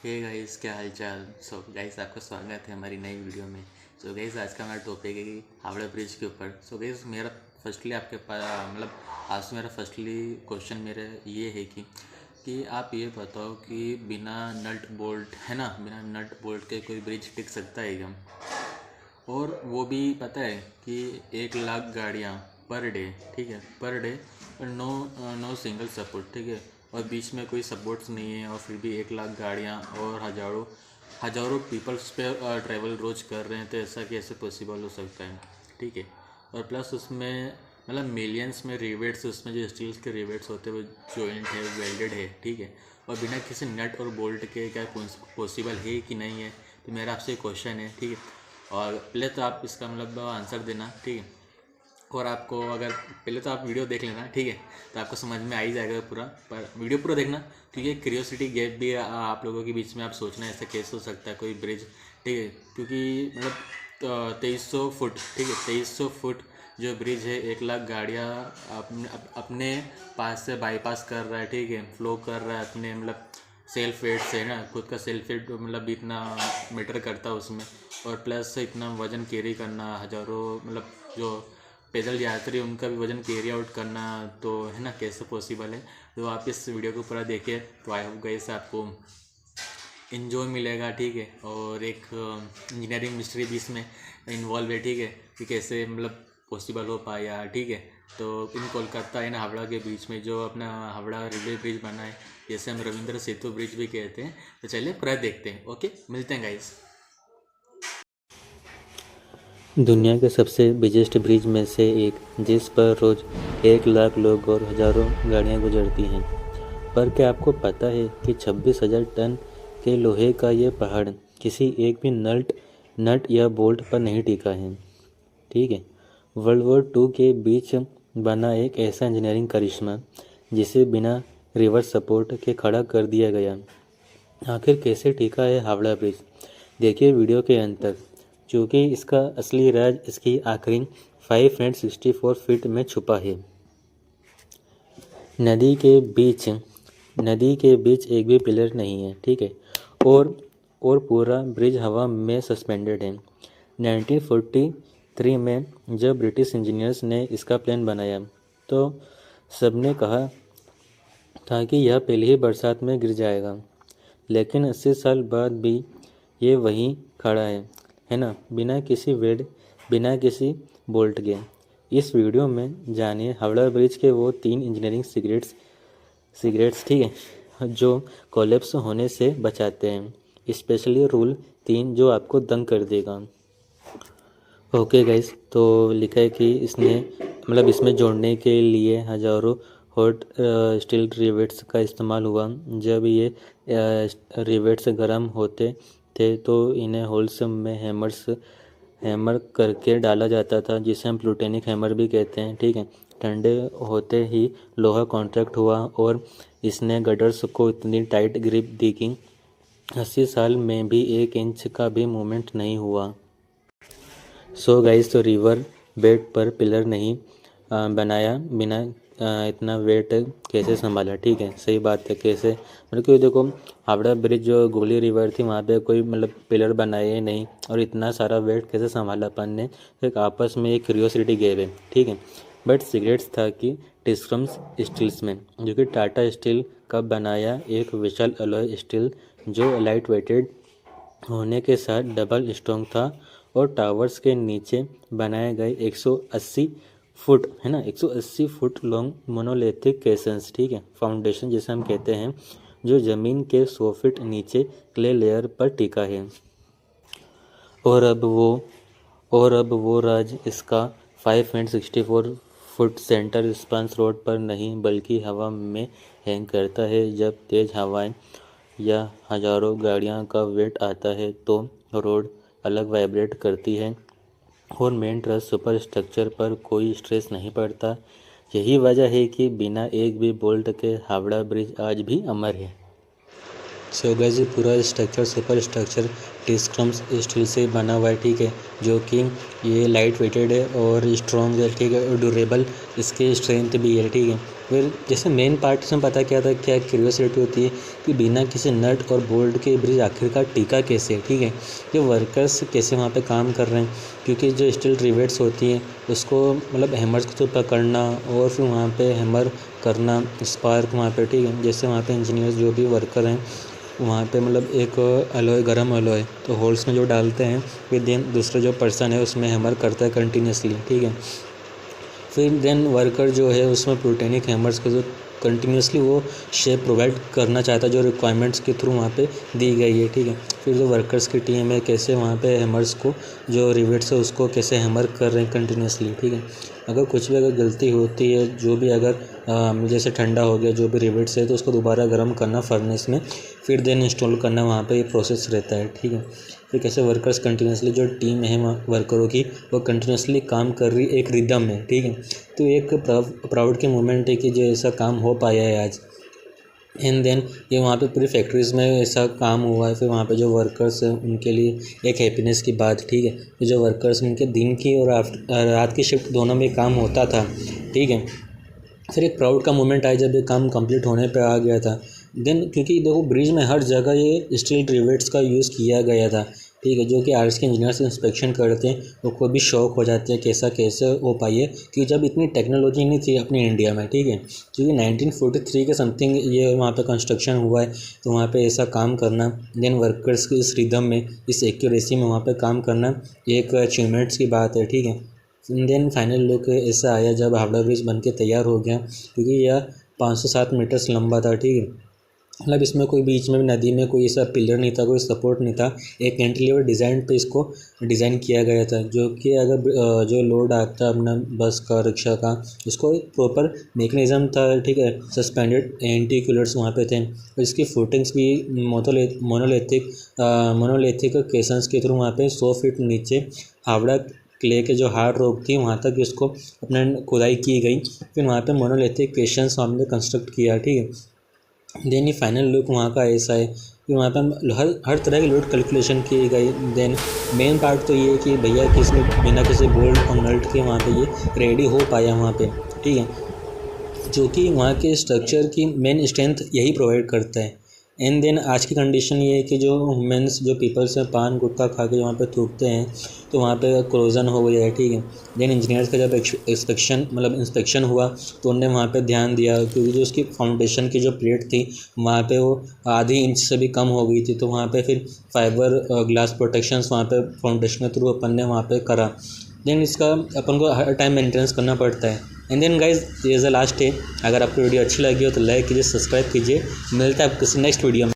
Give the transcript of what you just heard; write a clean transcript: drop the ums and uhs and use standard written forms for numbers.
Hey guys, क्या हाल चाल। So guys, आपका स्वागत है हमारी नई वीडियो में। सो गाइस, आज का हमारा टॉपिक है कि हावड़ा ब्रिज के ऊपर। सो गाइस, मेरा फर्स्टली आपके पास आज से मेरा फर्स्टली क्वेश्चन मेरा ये है कि आप ये बताओ कि बिना नट बोल्ट है ना, बिना नट बोल्ट के कोई ब्रिज टिक सकता है क्या? और वो भी पता है कि 1 लाख गाड़ियाँ पर डे, ठीक है, पर डे, और नो सिंगल सपोर्ट, ठीक है, और बीच में कोई सपोर्ट्स नहीं है, और फिर भी 1 लाख गाड़ियाँ और हज़ारों हज़ारों पीपल्स पे ट्रैवल रोज कर रहे हैं, तो ऐसा कैसे पॉसिबल हो सकता है? ठीक है। और प्लस उसमें मिलियंस में रिवेट्स, उसमें जो स्टील्स के रिवेट्स होते हैं वो जॉइंट है, वेल्डेड है, ठीक है, और बिना किसी नट और बोल्ट के क्या पॉसिबल है कि नहीं है? तो मेरा आपसे क्वेश्चन है, ठीक है। और पहले तो आप इसका आंसर देना, ठीक है। और आपको अगर पहले तो आप वीडियो देख लेना, ठीक है, तो आपको समझ में आ ही जाएगा पूरा, पर वीडियो पूरा देखना, ठीक है। क्यूरियोसिटी गैप भी आप लोगों के बीच में आप सोचना ऐसा कैसे हो सकता है कोई ब्रिज, ठीक है, क्योंकि 2300 फुट, ठीक है, 2300 फुट जो ब्रिज है, 1 लाख गाड़ियाँ अपने पास से बाईपास कर रहा है, ठीक है, फ्लो कर रहा है अपने सेल्फ वेट से ना, खुद का सेल्फ वेट इतना मैटर करता है उसमें। और प्लस इतना वज़न कैरी करना, हज़ारों जो पैदल यात्री उनका भी वज़न कैरी आउट करना, तो है ना, कैसे पॉसिबल है? तो आप इस वीडियो को पूरा देखिए, तो आई होप गाइस आपको इन्जॉय मिलेगा, ठीक है। और एक इंजीनियरिंग मिस्ट्री भी इसमें इन्वॉल्व है, ठीक है, कि कैसे पॉसिबल हो पाया, ठीक है। तो इन कोलकाता इन हावड़ा के बीच में जो अपना हावड़ा रेलवे ब्रिज बना है, जैसे हम रविंद्र सेतु ब्रिज भी कहते हैं, तो चलिए पूरा देखते हैं। ओके, मिलते हैं गाइस। दुनिया के सबसे बिगेस्ट ब्रिज में से एक, जिस पर रोज 1 लाख लोग और हजारों गाड़ियां गुजरती हैं। पर क्या आपको पता है कि 26,000 टन के लोहे का ये पहाड़ किसी एक भी नट या बोल्ट पर नहीं टिका है? ठीक है। वर्ल्ड वॉर 2 के बीच बना एक ऐसा इंजीनियरिंग करिश्मा जिसे बिना रिवर्स सपोर्ट के खड़ा कर दिया गया। आखिर कैसे टिका है हावड़ा ब्रिज? देखिए वीडियो के अंत तक, क्योंकि इसका असली राज इसकी आखिरी 564 फीट में छुपा है। नदी के बीच एक भी पिलर नहीं है, ठीक है, और पूरा ब्रिज हवा में सस्पेंडेड है। 1943 में जब ब्रिटिश इंजीनियर्स ने इसका प्लान बनाया तो सबने कहा था कि यह पहली ही बरसात में गिर जाएगा, लेकिन 80 साल बाद भी ये वहीं खड़ा है ना, बिना किसी बोल्ट के। इस वीडियो में जानिए हावड़ा ब्रिज के वो 3 इंजीनियरिंग सीक्रेट्स, ठीक है, जो कोलैप्स होने से बचाते हैं, स्पेशली रूल 3 जो आपको दंग कर देगा। ओके गाइस, तो लिखा है कि इसमें जोड़ने के लिए हजारों हॉट स्टील रिवेट्स का इस्तेमाल हुआ। जब ये रिवेट्स गर्म होते थे तो इन्हें होल्स में हैमर करके डाला जाता था, जिसे हम प्लूटोनिक हैमर भी कहते हैं, ठीक है। ठंडे होते ही लोहा कॉन्ट्रैक्ट हुआ और इसने गडर्स को इतनी टाइट ग्रिप दी कि 80 साल में भी 1 इंच का भी मूवमेंट नहीं हुआ। सो गाइस, तो रिवर बेड पर पिलर नहीं बनाया, बिना इतना वेट कैसे संभाला? ठीक है, सही बात है। कैसे क्योंकि देखो, हावड़ा ब्रिज जो गोली रिवर थी वहाँ पे कोई पिलर बनाए नहीं, और इतना सारा वेट कैसे संभाला अपन ने? एक आपस में एक क्यूरियोसिटी गेम है, ठीक है। बट सीक्रेट्स था कि टिस्क्रम्स स्टील्स में, जो कि टाटा स्टील का बनाया एक विशाल अलॉय स्टील जो लाइट वेटेड होने के साथ डबल स्ट्रॉन्ग था, और टावर्स के नीचे बनाए गए 180 फुट, है ना, 180 फुट लॉन्ग मोनोलिथिक केशंस, ठीक है, फाउंडेशन जिसे हम कहते हैं, जो ज़मीन के 100 फीट नीचे क्ले लेयर पर टिका है। और अब वो राज इसका 564 फुट सेंटर स्पांस रोड पर नहीं बल्कि हवा में हैंग करता है। जब तेज हवाएं या हजारों गाड़ियां का वेट आता है तो रोड अलग वाइब्रेट करती है, और मेन ट्रस सुपर स्ट्रक्चर पर कोई स्ट्रेस नहीं पड़ता। यही वजह है कि बिना एक भी बोल्ट के हावड़ा ब्रिज आज भी अमर है। सो गाइस, पूरा स्ट्रक्चर सुपर स्ट्रक्चर टिस्क्रम्स स्टील से बना हुआ है, ठीक है, जो कि ये लाइट वेटेड है और स्ट्रॉन्ग है, ठीक है, और ड्यूरेबल इसकी स्ट्रेंथ भी है, ठीक है। फिर जैसे मेन पार्ट इसमें पता क्या था, क्या क्यूरियोसिटी होती है कि बिना किसी नट और बोल्ट के ब्रिज आखिरकार टिका कैसे है, ठीक है। ये वर्कर्स कैसे वहाँ पे काम कर रहे हैं, क्योंकि जो स्टील रिवेट्स होती हैं उसको मतलब हैमर्स को तो पकड़ना और फिर वहाँ पे हैमर करना, स्पार्क वहाँ पे, ठीक है। जैसे वहाँ पे इंजीनियर्स जो भी वर्कर हैं वहाँ पे मतलब एक अलॉय, गरम अलॉय तो होल्स में जो डालते हैं, फिर देन दूसरा जो पर्सन है उसमें हैमर करता है कंटिन्यूसली, ठीक है। फिर देन वर्कर जो है उसमें प्रोटेनिक हैमर्स का जो कंटिन्यूसली वो शेप प्रोवाइड करना चाहता है जो रिक्वायरमेंट्स के थ्रू वहाँ पे दी गई है, ठीक है। फिर जो वर्कर्स की टीम है कैसे वहाँ पे हैमर्स को, जो रिवेट्स है उसको कैसे हैमर कर रहे हैं कंटिन्यूसली, ठीक है। अगर कुछ भी अगर गलती होती है, जो भी अगर जैसे ठंडा हो गया जो भी रिवेट्स है तो उसको दोबारा गर्म करना फर्नेस में, फिर देन इंस्टॉल करना वहाँ पे ये प्रोसेस रहता है, ठीक है। फिर कैसे वर्कर्स कंटिन्यूसली जो टीम है वर्करों की वो कंटिन्यूसली काम कर रही एक रिदम में, ठीक है। तो एक प्राउड के मोमेंट है कि जो ऐसा काम हो पाया है आज। एंड देन ये वहाँ पे पूरी फैक्ट्रीज़ में ऐसा काम हुआ है, फिर वहाँ पे जो वर्कर्स हैं उनके लिए एक हैप्पीनेस की बात, ठीक है। तो जो वर्कर्स उनके दिन की और रात की शिफ्ट दोनों में काम होता था, ठीक है। फिर एक प्राउड का मोमेंट आया जब ये काम कंप्लीट होने पे आ गया था। देन क्योंकि देखो ब्रिज में हर जगह ये स्टील रिवेट्स का यूज़ किया गया था, ठीक है। जो कि आर्ट्स के इंजीनियर्स इंस्पेक्शन करते हैं वो खुद भी शौक हो जाते हैं कैसा कैसे हो पाई है, क्योंकि जब इतनी टेक्नोलॉजी नहीं थी अपने इंडिया में, ठीक है। क्योंकि 1943 के समथिंग ये वहाँ पे कंस्ट्रक्शन हुआ है, तो वहाँ पे ऐसा काम करना, देन वर्कर्स की इस रिदम में, इस एक्यूरेसी में वहाँ पे काम करना एक अचीवमेंट्स की बात है, ठीक है। देन फाइनल लुक ऐसा आया जब हावड़ा ब्रिज बन के तैयार हो गया, क्योंकि यह 507 मीटर्स लंबा था, ठीक है। मतलब इसमें कोई बीच में भी नदी में कोई ऐसा पिलर नहीं था, कोई सपोर्ट नहीं था, एक कैंटिलीवर डिज़ाइन पे इसको डिज़ाइन किया गया था, जो कि अगर जो लोड आता अपना बस का, रिक्शा का, उसको एक प्रॉपर मेकनिज़म था, ठीक है। सस्पेंडेड एंटी कूलर्स वहाँ पे थे, और इसकी फुटिंग्स भी मोनोलिथिक केसन्स के थ्रू वहाँ पे 100 फीट नीचे हावड़ा क्ले के जो हार्ड रॉक थी वहाँ तक इसको अपने खुदाई की गई, फिर वहाँ पे मोनोलिथिक केशंस हमने कंस्ट्रक्ट किया, ठीक है। देन ये फाइनल लुक वहाँ का ऐसा है कि वहाँ पे हर तरह की लोड कैलकुलेशन की गई। देन मेन पार्ट तो ये है कि भैया किसी बिना किसी बोल्ट और नट के वहाँ पे ये रेडी हो पाया वहाँ पे, ठीक है। जो कि वहाँ के स्ट्रक्चर की मेन स्ट्रेंथ यही प्रोवाइड करता है। एंड देन आज की कंडीशन ये है कि जो ह्यूमन्स जो पीपल्स हैं पान गुटखा खा के वहाँ पे थूकते हैं, तो वहाँ पे क्रोजन हो गया है, ठीक है। देन इंजीनियर्स का जब इंस्पेक्शन हुआ तो उनने वहाँ पे ध्यान दिया, क्योंकि जो उसकी फाउंडेशन की जो प्लेट थी वहाँ पे वो आधी इंच से भी कम हो गई थी, तो वहाँ पे फिर फाइबर ग्लास प्रोटेक्शंस वहाँ पे फाउंडेशन के थ्रू अपन ने वहाँ पे करा। देन इसका अपन को हर टाइम मेंटेनेंस करना पड़ता है। एंड देन गाइज ये इज़ द लास्ट डे। अगर आपको वीडियो अच्छी लगी हो तो लाइक कीजिए, सब्सक्राइब कीजिए। मिलता है आपको किसी नेक्स्ट वीडियो में।